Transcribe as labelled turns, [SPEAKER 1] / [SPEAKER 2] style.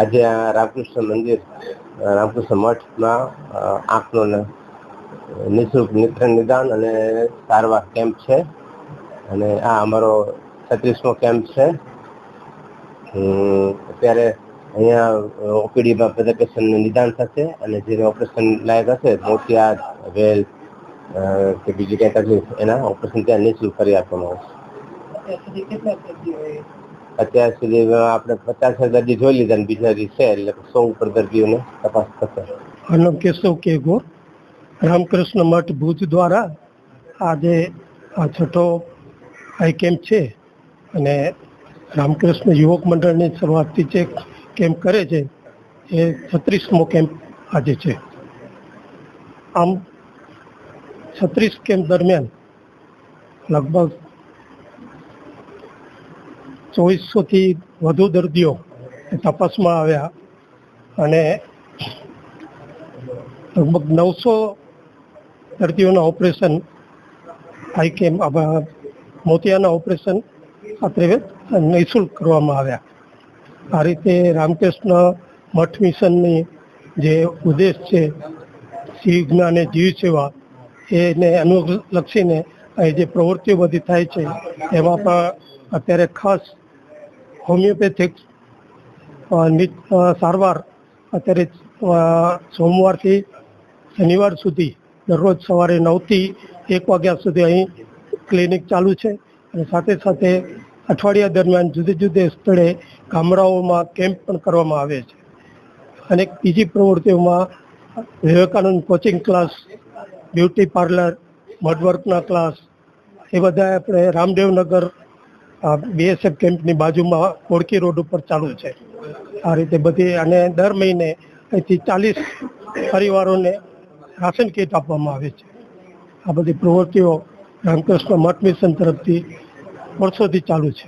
[SPEAKER 1] આજે આ રામકૃષ્ણ મંદિર રામકૃષ્ણ મઠમાં આંખનો નિઃશુલ્ક નેત્ર નિદાન અને સારવાર કેમ્પ છે અને આ અમારો 36મો કેમ્પ છે. અત્યારે અહીંયા ઓપીડીમાં બધા પેશન્ટનું નિદાન થશે અને જેને ઓપરેશન લાયક હશે મોતિયા વેલ કે બીજી કંઈ તકલીફ એના ઓપરેશન ત્યાં નિઃશુલ્ક કરી આપવામાં આવશે. અત્યાર સુધી આપણે 50 દર્દી જોઈ લીધા અને બીજા છે એટલે 100 ઉપર દર્દીઓને તપાસ થશે.
[SPEAKER 2] નામ કેશવ કે ગોર, રામકૃષ્ણ મઠ ભુજ દ્વારા આજે આ છઠ્ઠો આઈ કેમ્પ છે અને રામકૃષ્ણ યુવક મંડળની શરૂઆતથી જે કેમ્પ કરે છે એ 36મો કેમ્પ આજે છે. આમ 36 કેમ્પ દરમિયાન લગભગ 2400થી વધુ દર્દીઓ તપાસમાં આવ્યા અને લગભગ 900 દર્દીઓના ઓપરેશન આઈ કેમ્પ મોતિયાના ઓપરેશન ખાતરે નિઃશુલ્ક કરવામાં આવ્યા. આ રીતે રામકૃષ્ણ મઠ મિશનની જે ઉદ્દેશ છે શિવ જ્ઞાન અને જીવ સેવા એને અનુલક્ષીને અહીં જે પ્રવૃત્તિઓ બધી થાય છે એમાં પણ અત્યારે ખાસ હોમિયોપેથિક સારવાર અત્યારે સોમવારથી શનિવાર સુધી દરરોજ સવારે 9થી 1 વાગ્યા સુધી અહીં ક્લિનિક ચાલુ છે અને સાથે સાથે અઠવાડિયા દરમિયાન જુદે જુદે સ્થળે ગામડાઓમાં કેમ્પ પણ કરવામાં આવે છે. અને બીજી પ્રવૃત્તિઓમાં Vivekananda coaching class, beauty parlour, મડવર્કના ક્લાસ એ બધા આપણે રામદેવનગર BSF કેમ્પની બાજુમાં કોડકી રોડ ઉપર ચાલુ છે. આ રીતે બધી અને દર મહિને અહીંથી 40 પરિવારોને રાશન કીટ આપવામાં આવે છે. આ બધી પ્રવૃત્તિઓ રામકૃષ્ણ મઠ મિશન તરફથી વર્ષોથી ચાલુ છે.